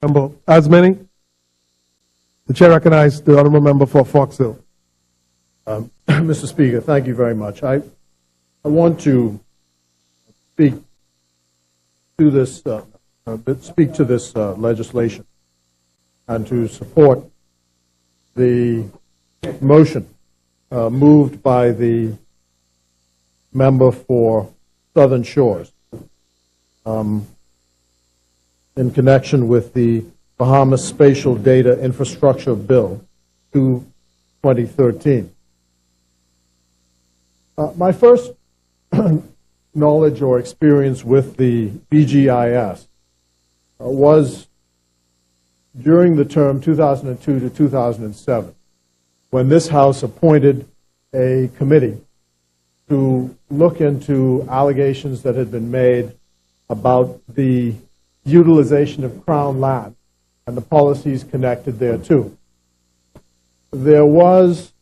Member, as many. The chair recognizes the honourable member for Fox Hill. Mr. Speaker, thank you very much. I want to speak to this legislation and to support the motion moved by the member for Southern Shores in connection with the Bahamas Spatial Data Infrastructure Bill 2013. My first knowledge or experience with the BGIS was during the term 2002 to 2007, when this House appointed a committee to look into allegations that had been made about the utilization of Crown land and the policies connected thereto. There was,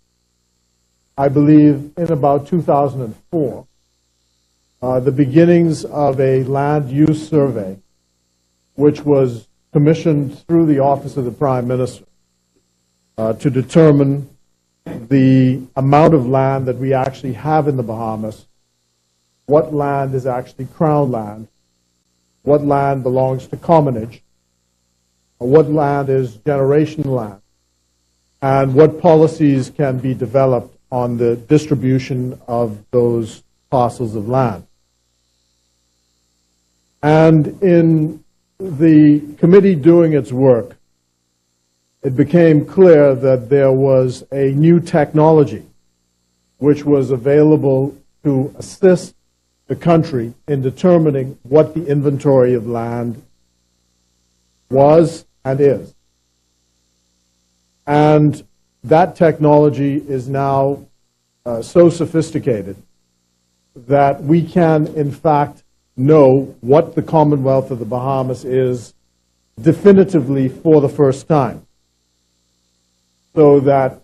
I believe, in about 2004, the beginnings of a land use survey, which was commissioned through the Office of the Prime Minister to determine the amount of land that we actually have in the Bahamas, what land is actually Crown land, what land belongs to commonage, what land is generation land, and what policies can be developed on the distribution of those parcels of land. And in the committee doing its work, it became clear that there was a new technology which was available to assist the country in determining what the inventory of land was and is. And that technology is now so sophisticated that we can, in fact, know what the Commonwealth of the Bahamas is definitively for the first time. So that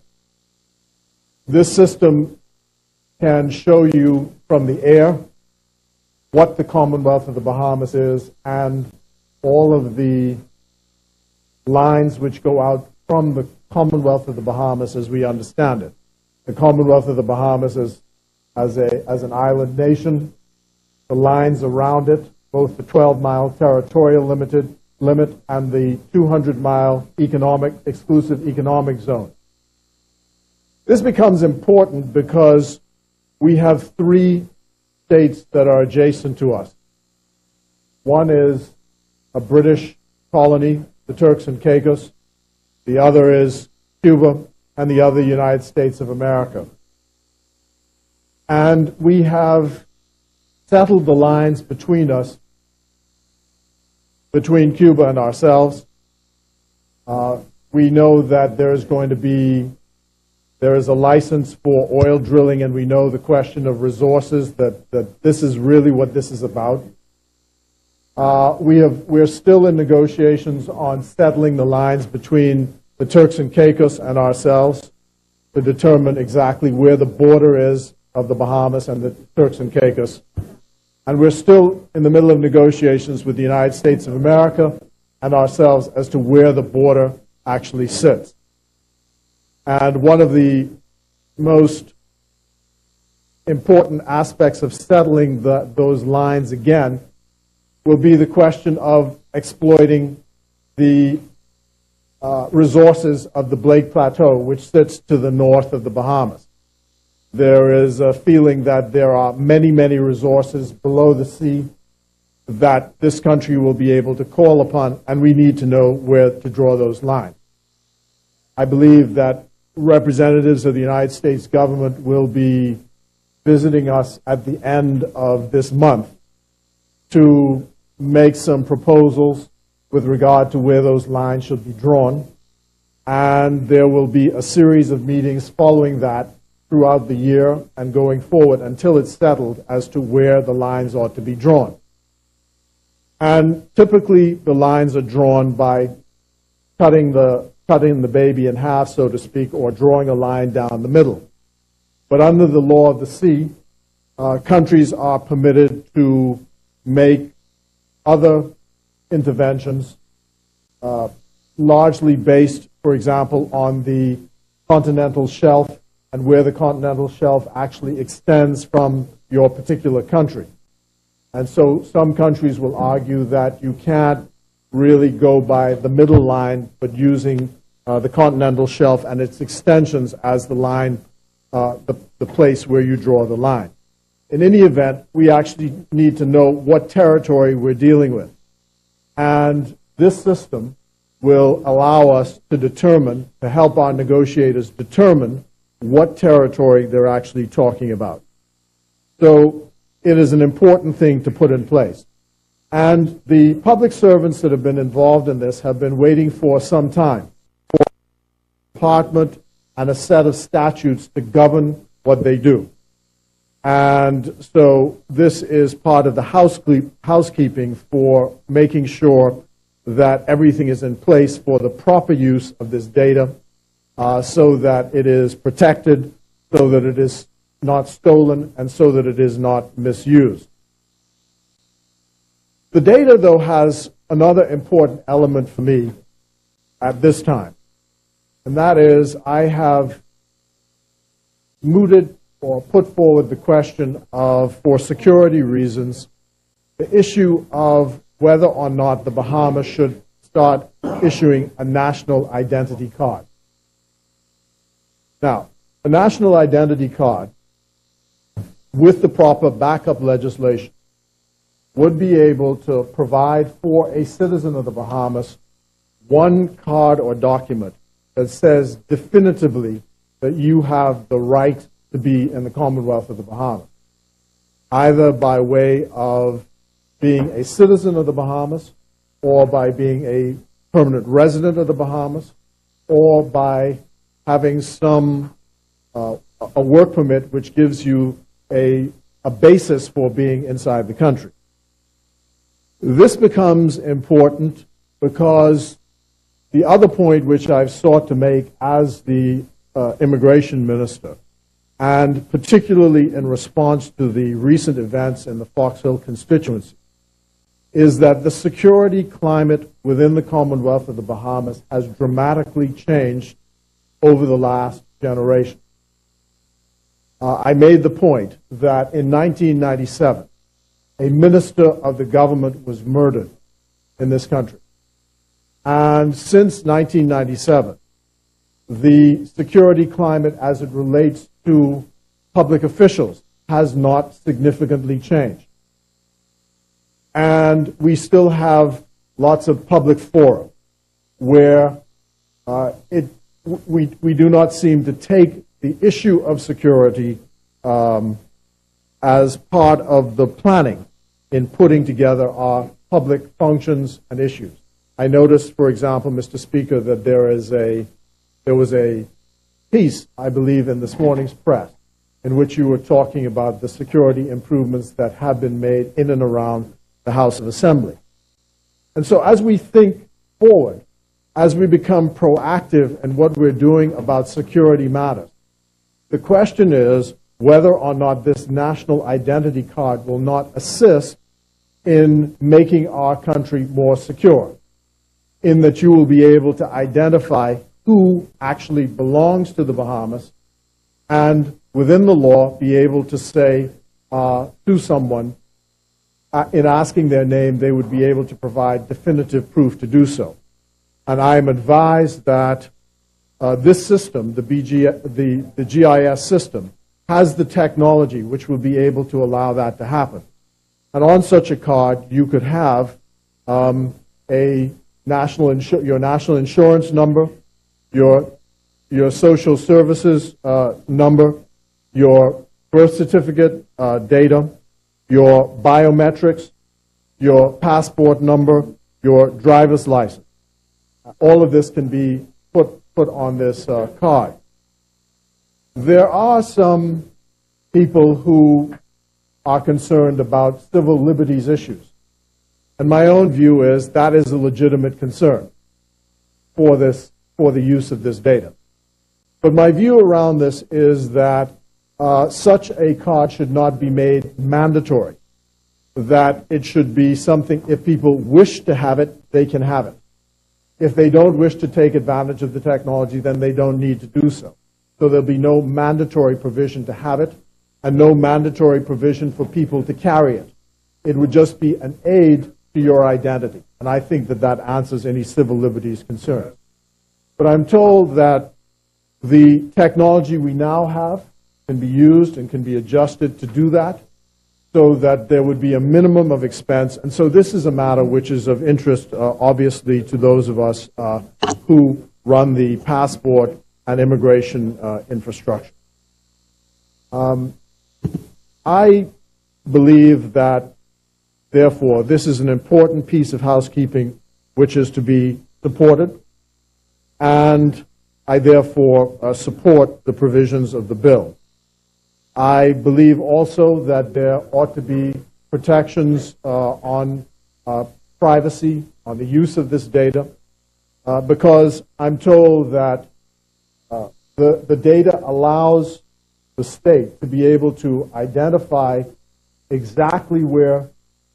this system can show you from the air what the Commonwealth of the Bahamas is and all of the lines which go out from the Commonwealth of the Bahamas as we understand it. The Commonwealth of the Bahamas is as an island nation, the lines around it, both the 12-mile territorial limit and the 200-mile exclusive economic zone. This becomes important because we have three states that are adjacent to us. One is a British colony, the Turks and Caicos. The other is Cuba, and the other United States of America. And we have settled the lines between us, between Cuba and ourselves. We know that there is a license for oil drilling, and we know the question of resources, that this is really what this is about. We're still in negotiations on settling the lines between the Turks and Caicos and ourselves to determine exactly where the border is of the Bahamas and the Turks and Caicos. And we're still in the middle of negotiations with the United States of America and ourselves as to where the border actually sits. And one of the most important aspects of settling those lines again will be the question of exploiting the resources of the Blake Plateau, which sits to the north of the Bahamas. There is a feeling that there are many, many resources below the sea that this country will be able to call upon, and we need to know where to draw those lines. I believe that representatives of the United States government will be visiting us at the end of this month to make some proposals with regard to where those lines should be drawn. And there will be a series of meetings following that throughout the year and going forward until it's settled as to where the lines ought to be drawn. And typically the lines are drawn by cutting the baby in half, so to speak, or drawing a line down the middle. But under the law of the sea, countries are permitted to make other interventions largely based, for example, on the continental shelf and where the continental shelf actually extends from your particular country. And so some countries will argue that you can't really go by the middle line, but using the continental shelf and its extensions as the line, the place where you draw the line. In any event, we actually need to know what territory we're dealing with. And this system will allow us to determine, to help our negotiators determine what territory they're actually talking about. So it is an important thing to put in place. And the public servants that have been involved in this have been waiting for some time for a department and a set of statutes to govern what they do. And so this is part of the housekeeping for making sure that everything is in place for the proper use of this data, so that it is protected, so that it is not stolen, and so that it is not misused. The data, though, has another important element for me at this time, and that is I have mooted or put forward the question of, for security reasons, the issue of whether or not the Bahamas should start issuing a national identity card. Now, a national identity card with the proper backup legislation would be able to provide for a citizen of the Bahamas one card or document that says definitively that you have the right to be in the Commonwealth of the Bahamas, either by way of being a citizen of the Bahamas, or by being a permanent resident of the Bahamas, or by having some a work permit which gives you a basis for being inside the country. This becomes important because the other point which I've sought to make as the immigration minister, and particularly in response to the recent events in the Fox Hill constituency, is that the security climate within the Commonwealth of the Bahamas has dramatically changed over the last generation. I made the point that in 1997, a minister of the government was murdered in this country. And since 1997, the security climate as it relates to public officials has not significantly changed. And we still have lots of public fora where we do not seem to take the issue of security as part of the planning in putting together our public functions and issues. I noticed, for example, Mr. Speaker, that there was a piece, I believe, in this morning's press in which you were talking about the security improvements that have been made in and around the House of Assembly. And so as we think forward, as we become proactive in what we're doing about security matters, the question is whether or not this national identity card will not assist in making our country more secure, in that you will be able to identify who actually belongs to the Bahamas, and within the law be able to say to someone, in asking their name, they would be able to provide definitive proof to do so. And I am advised that this system, the GIS system, has the technology which will be able to allow that to happen. And on such a card, you could have your national insurance number, your social services number, your birth certificate data, your biometrics, your passport number, your driver's license. All of this can be put on this card. There are some people who are concerned about civil liberties issues. And my own view is that is a legitimate concern for the use of this data. But my view around this is that such a card should not be made mandatory, that it should be something, if people wish to have it, they can have it. If they don't wish to take advantage of the technology, then they don't need to do so. So there'll be no mandatory provision to have it and no mandatory provision for people to carry it. It would just be an aid to your identity. And I think that that answers any civil liberties concerns. But I'm told that the technology we now have can be used and can be adjusted to do that, so that there would be a minimum of expense. And so this is a matter which is of interest, obviously, to those of us who run the passport and immigration infrastructure. I believe that, therefore, this is an important piece of housekeeping which is to be supported, and I therefore support the provisions of the bill. I believe also that there ought to be protections on privacy, on the use of this data, because I'm told that the data allows the state to be able to identify exactly where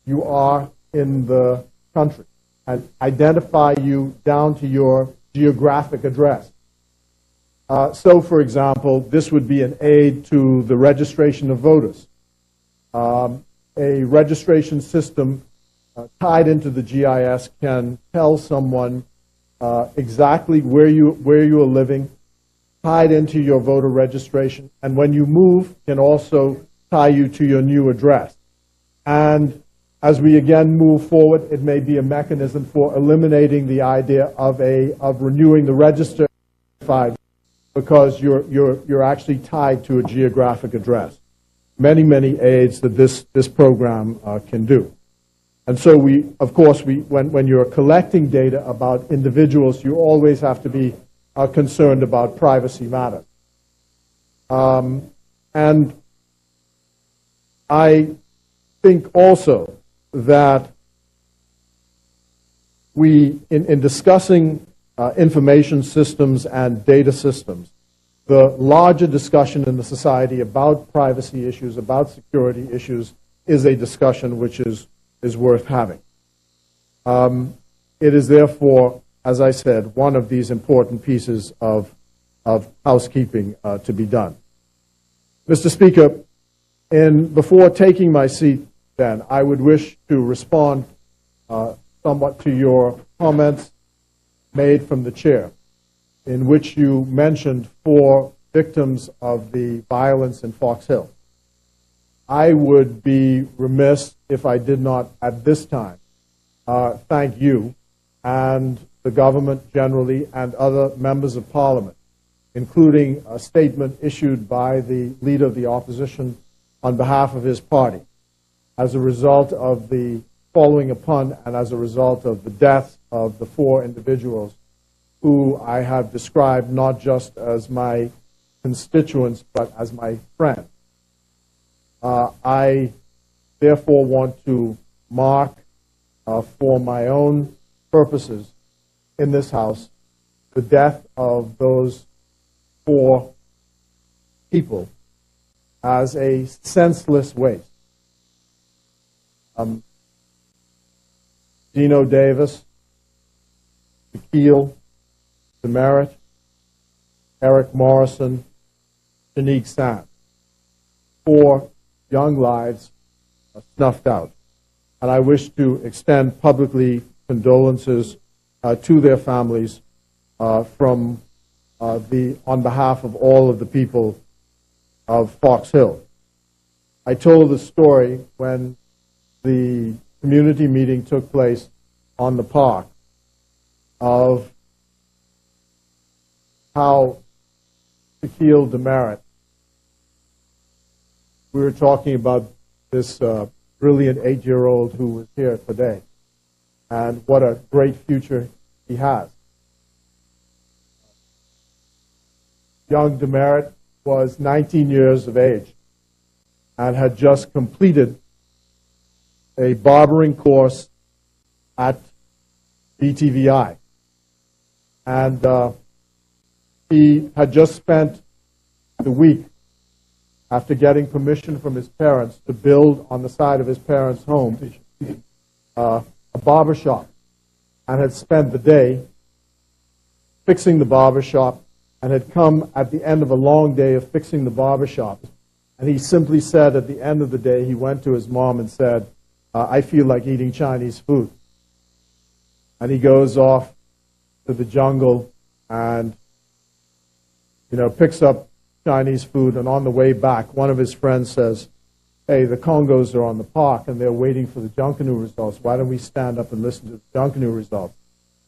you are in the country and identify you down to your geographic address. So, for example, this would be an aid to the registration of voters. A registration system tied into the GIS can tell someone exactly where you are living, tied into your voter registration, and when you move, can also tie you to your new address. And as we again move forward, it may be a mechanism for eliminating the idea of renewing the register because you're actually tied to a geographic address. Many aids that this program can do. And so when you're collecting data about individuals, you always have to be concerned about privacy matters. And I think also that in discussing information systems and data systems, the larger discussion in the society about privacy issues, about security issues, is a discussion which is worth having. It is therefore, as I said, one of these important pieces of housekeeping to be done. Mr. Speaker, before taking my seat, then, I would wish to respond somewhat to your comments made from the chair, in which you mentioned 4 victims of the violence in Fox Hill. I would be remiss if I did not, at this time, thank you and the government generally and other members of Parliament, including a statement issued by the Leader of the Opposition on behalf of his party, as a result of the following upon and as a result of the deaths of the 4 individuals who I have described not just as my constituents but as my friends. I therefore want to mark for my own purposes in this House the death of those 4 people as a senseless waste. Dino Davis, Shaquille Demerit, Eric Morrison, Shanique Sands. 4 young lives snuffed out. And I wish to extend publicly condolences to their families on behalf of all of the people of Fox Hill. I told the story when the community meeting took place on the park of how Shaquille Demerit, we were talking about this brilliant 8-year-old who was here today, and what a great future he has. Young Demerit was 19 years of age and had just completed a barbering course at BTVI. And he had just spent the week after getting permission from his parents to build on the side of his parents' home a barber shop, and had spent the day fixing the barber shop and had come at the end of a long day of fixing the barber shop. And he simply said at the end of the day, he went to his mom and said, I feel like eating Chinese food. And he goes off to the jungle and, picks up Chinese food. And on the way back, one of his friends says, hey, the Congos are on the park and they're waiting for the Junkanoo results. Why don't we stand up and listen to the Junkanoo results?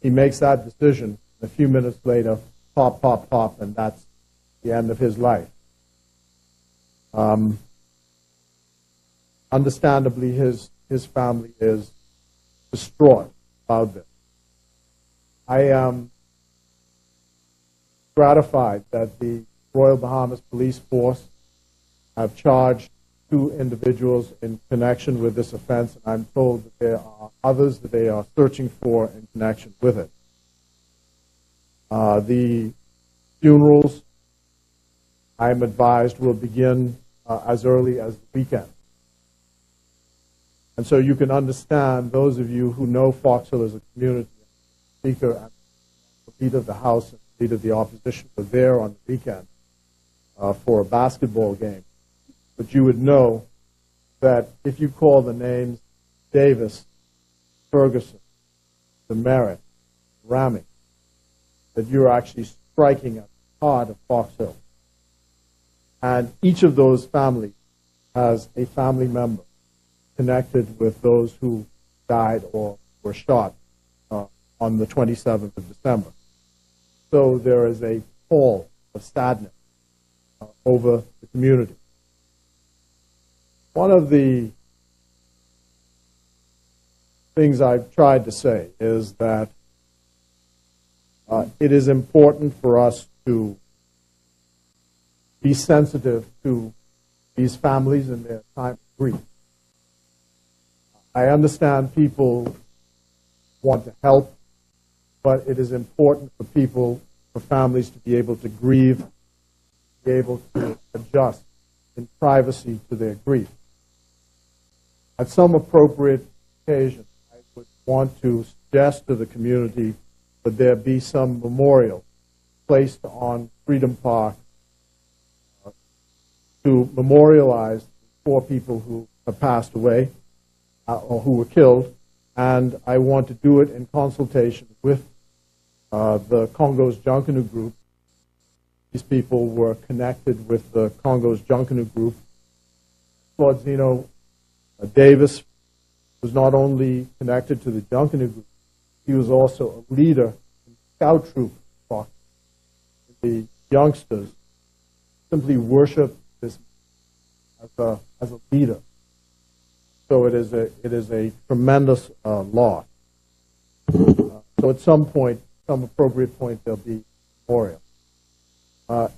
He makes that decision. A few minutes later, pop, pop, pop, and that's the end of his life. Understandably, his family is distraught about this. I am gratified that the Royal Bahamas Police Force have charged 2 individuals in connection with this offense, and I'm told that there are others that they are searching for in connection with it. The funerals, I'm advised, will begin as early as the weekend. And so you can understand, those of you who know Fox Hill as a community, the Speaker and the Leader of the House and the Leader of the Opposition were there on the weekend for a basketball game. But you would know that if you call the names Davis, Ferguson, Demerit, Ramick, that you're actually striking at the heart of Fox Hill. And each of those families has a family member connected with those who died or were shot on the 27th of December. So there is a pall of sadness over the community. One of the things I've tried to say is that it is important for us to be sensitive to these families and their time of grief. I understand people want to help, but it is important for people, for families to be able to grieve, be able to adjust in privacy to their grief. At some appropriate occasion, I would want to suggest to the community that there be some memorial placed on Freedom Park to memorialize 4 people who have passed away or who were killed, and I want to do it in consultation with the Congo's Junkanoo group. These people were connected with the Congo's Junkanoo group. Claude Zeno Davis was not only connected to the Junkanoo group, he was also a leader in the scout troop. The youngsters simply worship this as a leader. So it is a tremendous loss. So at some point, some appropriate point, there'll be a memorial.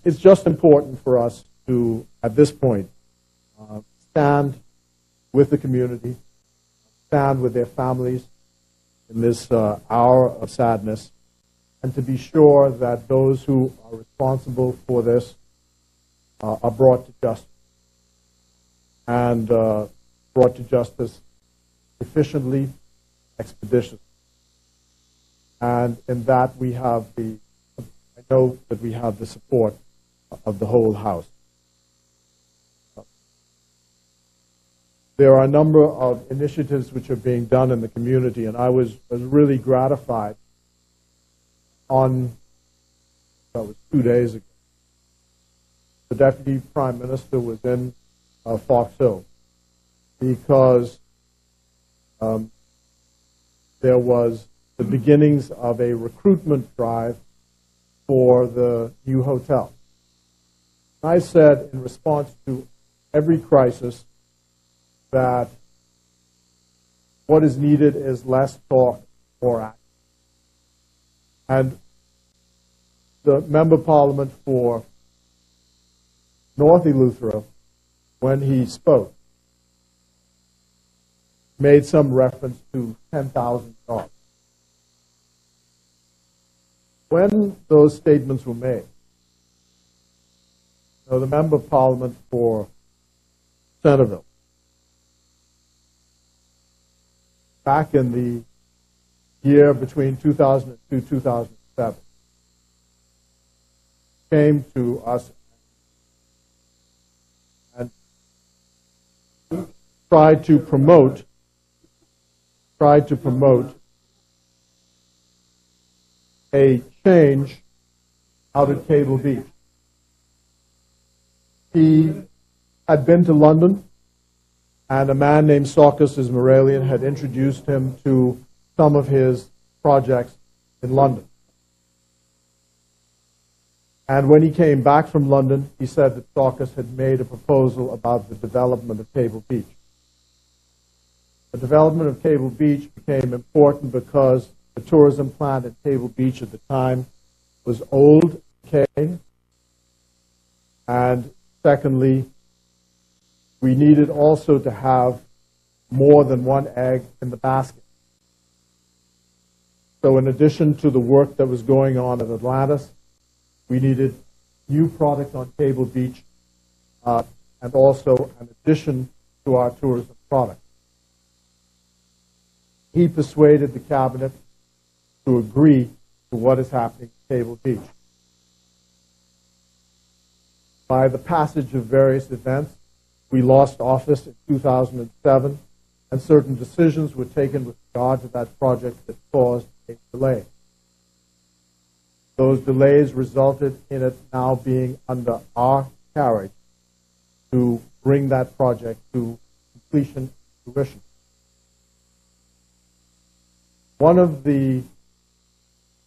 It's just important for us to, at this point, stand with the community, stand with their families in this hour of sadness, and to be sure that those who are responsible for this are brought to justice, and brought to justice efficiently, expeditiously. And in that we have I know that we have the support of the whole House. There are a number of initiatives which are being done in the community, and I was really gratified that was 2 days ago. The Deputy Prime Minister was in Fox Hill because there was the beginnings of a recruitment drive for the new hotel. I said in response to every crisis that what is needed is less talk, more action. And the Member of Parliament for North Eleuthera, when he spoke, made some reference to 10,000 jobs. When those statements were made, the Member of Parliament for Centerville, back in the year between 2002 and 2007, came to us and tried to promote a change out at Cable Beach. He had been to London, and a man named Sarkis Ismailian had introduced him to some of his projects in London. And when he came back from London, he said that Sarkis had made a proposal about the development of Cable Beach. The development of Cable Beach became important because the tourism plant at Cable Beach at the time was old, decaying, and secondly, we needed also to have more than one egg in the basket. So in addition to the work that was going on at Atlantis, we needed new product on Cable Beach and also an addition to our tourism product. He persuaded the cabinet to agree to what is happening at Cable Beach. By the passage of various events, we lost office in 2007, and certain decisions were taken with regard to that project that caused a delay. Those delays resulted in it now being under our carriage to bring that project to completion and fruition. One of the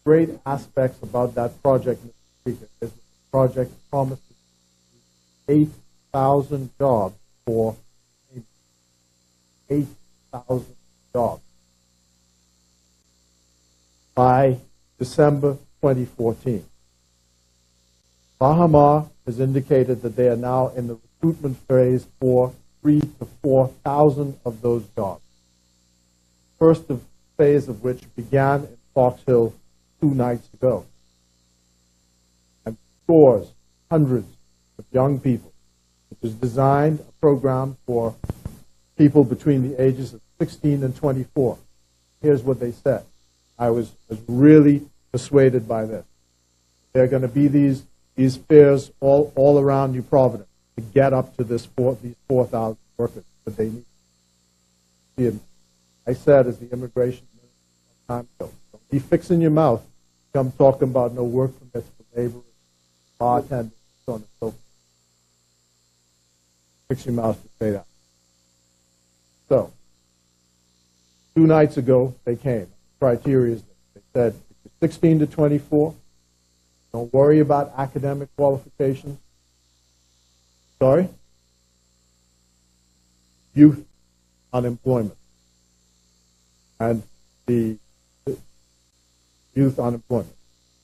great aspects about that project, Mr. Speaker, is that the project promised 8,000 jobs for 8,000 jobs by December 2014. Bahamas has indicated that they are now in the recruitment phase for 3,000 to 4,000 of those jobs. First phase of which began in Fox Hill 2 nights ago. And scores, hundreds of young people. It was designed a program for people between the ages of 16 and 24. Here's what they said. I was really persuaded by this. There are going to be these fairs all around New Providence to get up to these 4,000 workers that they need. I said as the immigration minister some time ago, don't be fixing your mouth. Come talking about no work permits for laborers, bartenders, so on and so forth. Fix your mouth to say that. So, 2 nights ago, they came. The criteria is this. They said, if you're 16 to 24, don't worry about academic qualifications. Sorry? Youth unemployment. And the youth unemployment,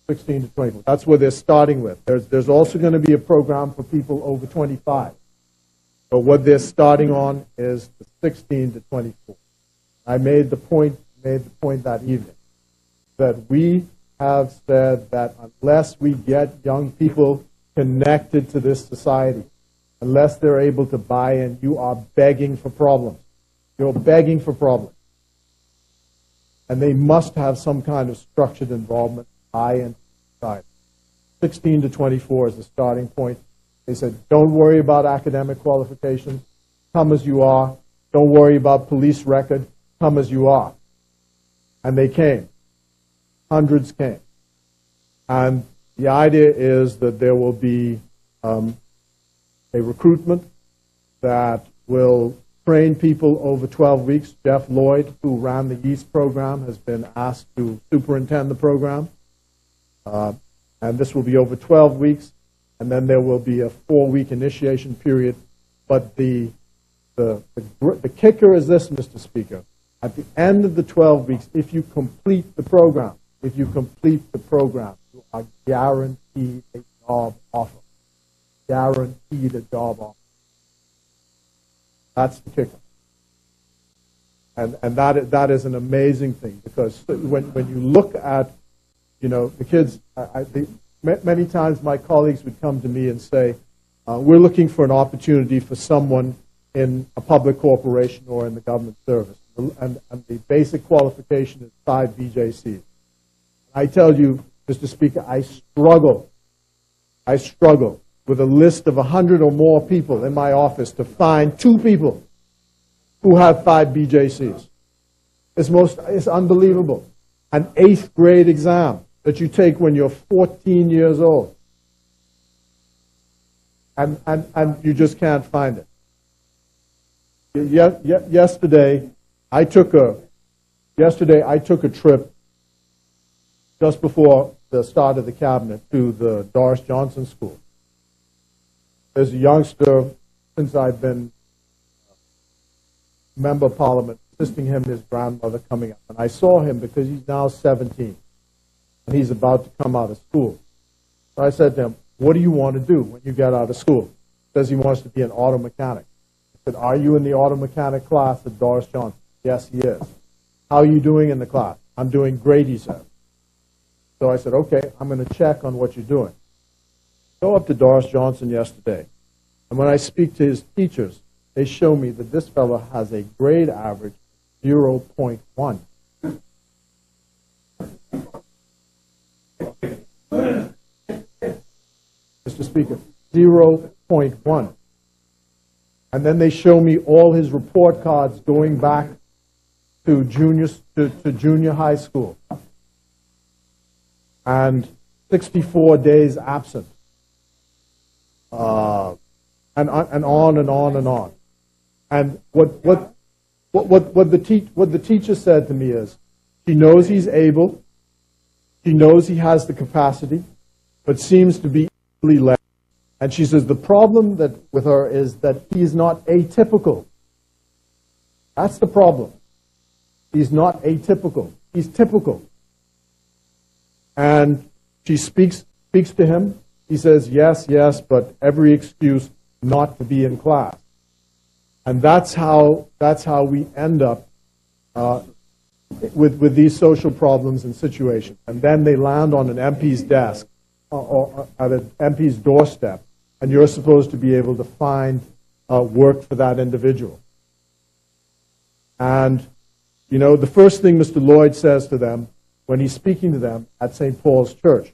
16 to 24. That's where they're starting with. There's also going to be a program for people over 25. But what they're starting on is the 16 to 24. I made the point that evening that we have said that unless we get young people connected to this society, unless they're able to buy in, you are begging for problems. You're begging for problems. And they must have some kind of structured involvement, buy in society. 16 to 24 is the starting point. They said, don't worry about academic qualifications. Come as you are. Don't worry about police record. Come as you are. And they came. Hundreds came. And the idea is that there will be a recruitment that will train people over 12 weeks. Jeff Lloyd, who ran the Yeast program, has been asked to superintend the program. And this will be over 12 weeks. And then there will be a 4-week initiation period. But the kicker is this, Mr. Speaker. At the end of the 12 weeks, if you complete the program, you are guaranteed a job offer. Guaranteed a job offer. That's the kicker. And that is an amazing thing, because when you look at, the kids, many times my colleagues would come to me and say, we're looking for an opportunity for someone in a public corporation or in the government service. And the basic qualification is 5 BJCs. I tell you, Mr. Speaker, I struggle I struggle with a list of 100 or more people in my office to find 2 people who have 5 BJCs. It's unbelievable. An 8th grade exam that you take when you're 14 years old. And you just can't find it. Yesterday, I took a trip just before the start of the cabinet to the Doris Johnson School. There's a youngster, since I've been member of Parliament, assisting him and his grandmother coming up. And I saw him because he's now 17, and he's about to come out of school. So I said to him, what do you want to do when you get out of school? He says he wants to be an auto mechanic. I said, are you in the auto mechanic class at Doris Johnson? Yes, he is. How are you doing in the class? I'm doing great, he said. So I said, okay, I'm going to check on what you're doing. Go up to Doris Johnson yesterday, and when I speak to his teachers, they show me that this fellow has a grade average 0.1. Mr. Speaker, 0.1. And then they show me all his report cards going back to junior high school. And 64 days absent. And on and on and on. And what the teacher said to me is, she knows he's able, she knows he has the capacity, but seems to be easily led. And she says the problem with her is that he's not atypical. That's the problem. He's not atypical. He's typical. And she speaks to him. He says, yes, yes, but every excuse not to be in class. And that's how we end up with these social problems and situations. And then they land on an MP's desk or at an MP's doorstep, and you're supposed to be able to find work for that individual. And, you know, the first thing Mr. Lloyd says to them when he's speaking to them at St. Paul's Church,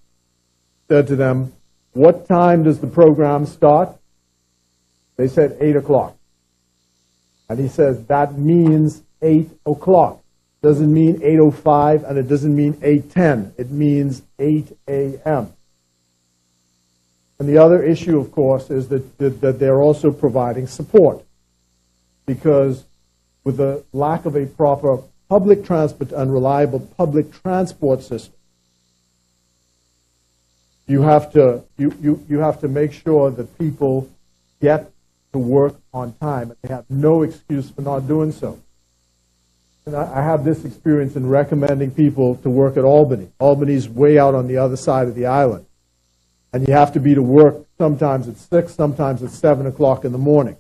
said to them, what time does the program start? They said 8 o'clock. And he says, that means 8 o'clock. Doesn't mean 8:05, and it doesn't mean 8:10. It means 8 a.m. And the other issue, of course, is that they're also providing support. Because with the lack of a proper public transport and reliable public transport system, you have to make sure that people get to work on time, and they have no excuse for not doing so. And I have this experience in recommending people to work at Albany. Albany's way out on the other side of the island. And you have to be to work sometimes at 6, sometimes at 7 o'clock in the morning.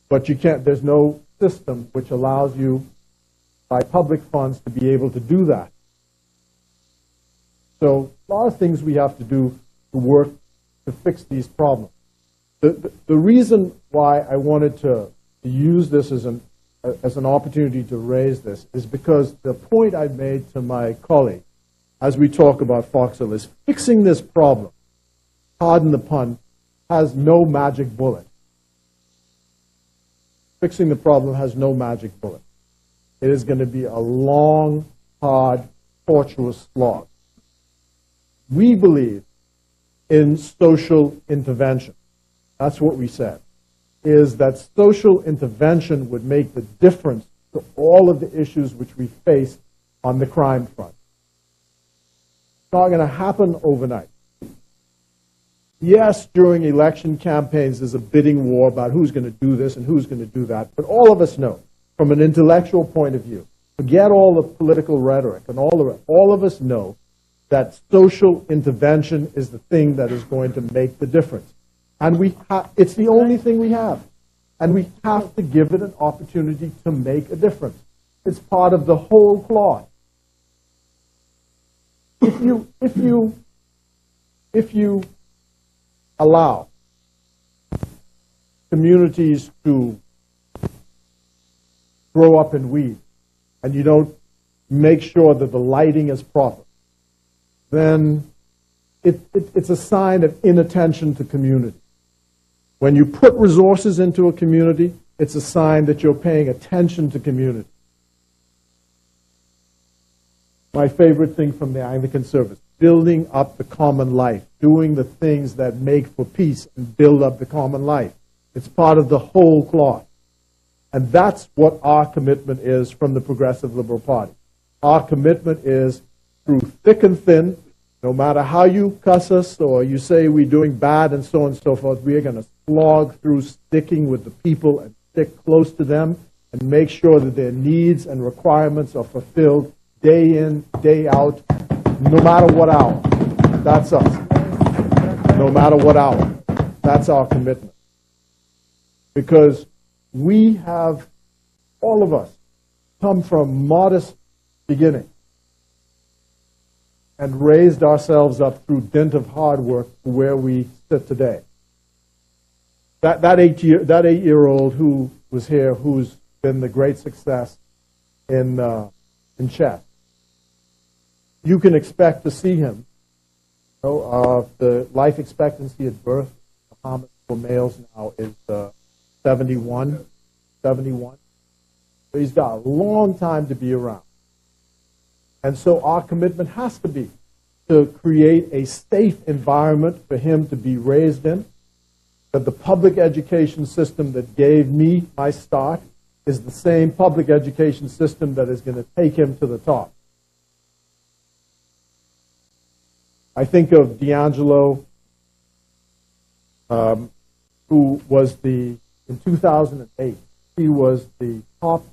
But you can't, there's no system which allows you, by public funds, to be able to do that. So a lot of things we have to do to work to fix these problems. The reason why I wanted to use this as an opportunity to raise this is because the point I made to my colleague as we talk about Foxhill is fixing this problem, pardon the pun, has no magic bullet. Fixing the problem has no magic bullet. It is going to be a long, hard, tortuous slog. We believe in social intervention. That's what we said, is that social intervention would make the difference to all of the issues which we face on the crime front. It's not going to happen overnight. Yes, during election campaigns, there's a bidding war about who's going to do this and who's going to do that. But all of us know, from an intellectual point of view, forget all the political rhetoric and all the rest, all of us know that social intervention is the thing that is going to make the difference. And it's the only thing we have. And we have to give it an opportunity to make a difference. It's part of the whole cloth. If you allow communities to grow up in weeds, and you don't make sure that the lighting is proper, then it's a sign of inattention to community. When you put resources into a community, it's a sign that you're paying attention to community. My favorite thing from the Anglican service, building up the common life, doing the things that make for peace and build up the common life. It's part of the whole cloth. And that's what our commitment is from the Progressive Liberal Party. Our commitment is through thick and thin, no matter how you cuss us or you say we're doing bad and so on and so forth, we are going to slog through sticking with the people and stick close to them and make sure that their needs and requirements are fulfilled day in, day out, no matter what hour. That's us. No matter what hour. That's our commitment. Because we have, all of us, come from modest beginnings and raised ourselves up through dint of hard work to where we sit today. That 8-year-old who was here, who's been the great success in chess, you can expect to see him. The life expectancy at birth, Bahamas for males now is 71. So he's got a long time to be around. And so our commitment has to be to create a safe environment for him to be raised in, that the public education system that gave me my start is the same public education system that is going to take him to the top. I think of D'Angelo, who was in 2008, he was the top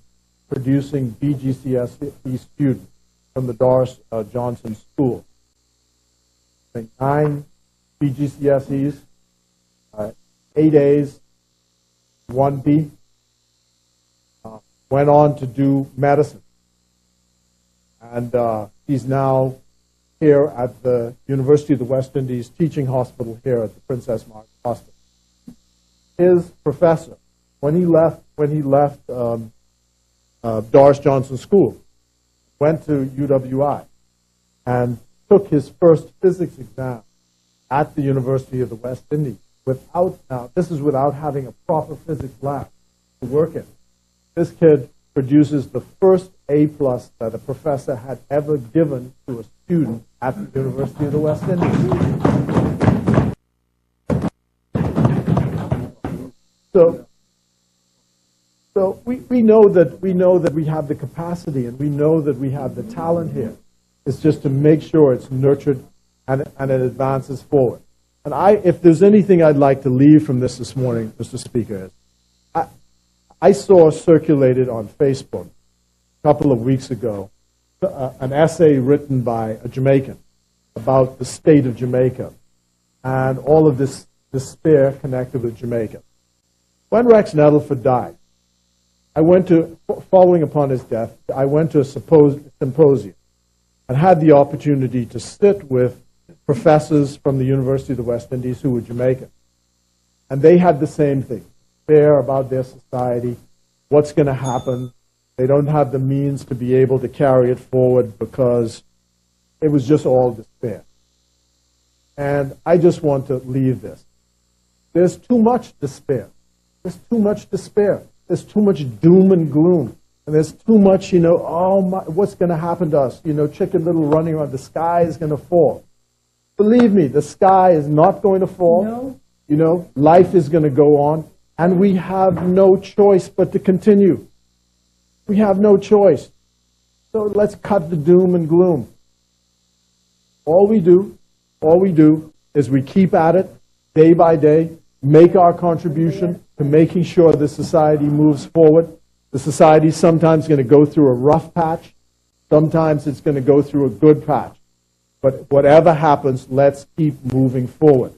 producing BGCSE student from the Doris Johnson School. I think 9 BGCSEs, 8 A's, 1 B. Went on to do medicine. And he's now here at the University of the West Indies Teaching Hospital here at the Princess Margaret Hospital. His professor, when he left Doris Johnson School, went to UWI and took his first physics exam at the University of the West Indies this is without having a proper physics lab to work in. This kid produces the first A+ that a professor had ever given to a student at the University of the West Indies. So we know that we have the capacity and we know that we have the talent here. It's just to make sure it's nurtured and it advances forward. And if there's anything I'd like to leave from this morning, Mr. Speaker, is I saw circulated on Facebook a couple of weeks ago an essay written by a Jamaican about the state of Jamaica and all of this despair connected with Jamaica. When Rex Nettleford died, following upon his death, I went to a symposium and had the opportunity to sit with professors from the University of the West Indies who were Jamaican. And they had the same thing, despair about their society, what's going to happen. They don't have the means to be able to carry it forward because it was just all despair. And I just want to leave this. There's too much despair. There's too much despair. There's too much doom and gloom. And there's too much, oh my, what's going to happen to us? Chicken Little running around, the sky is going to fall. Believe me, the sky is not going to fall. No. Life is going to go on. And we have no choice but to continue. We have no choice. So let's cut the doom and gloom. All we do is we keep at it day by day, make our contribution to making sure the society moves forward. The society is sometimes going to go through a rough patch. Sometimes it's going to go through a good patch. But whatever happens, let's keep moving forward.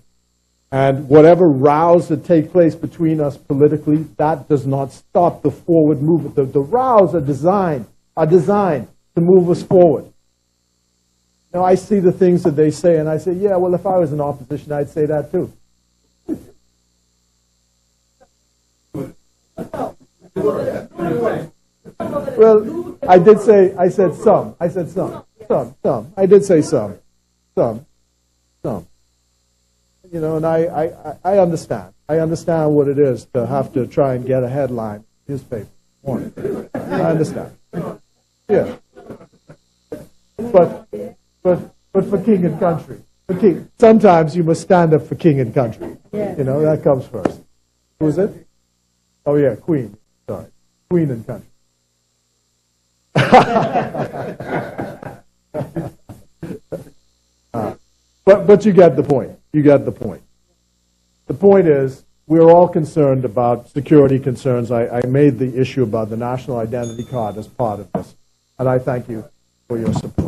And whatever rows that take place between us politically, that does not stop the forward movement. The rows are designed to move us forward. Now, I see the things that they say, and I say, yeah, well, if I was in opposition, I'd say that too. Well, I said some. I did say some. some. You know, and I understand. I understand what it is to have to try and get a headline in newspaper. I understand. Yeah. But for king and country. For king. Sometimes you must stand up for king and country. You know, that comes first. Who is it? Oh, yeah, queen. Sorry. Queen and country. But you get the point. You get the point. The point is, we're all concerned about security concerns. I made the issue about the national identity card as part of this, and I thank you for your support.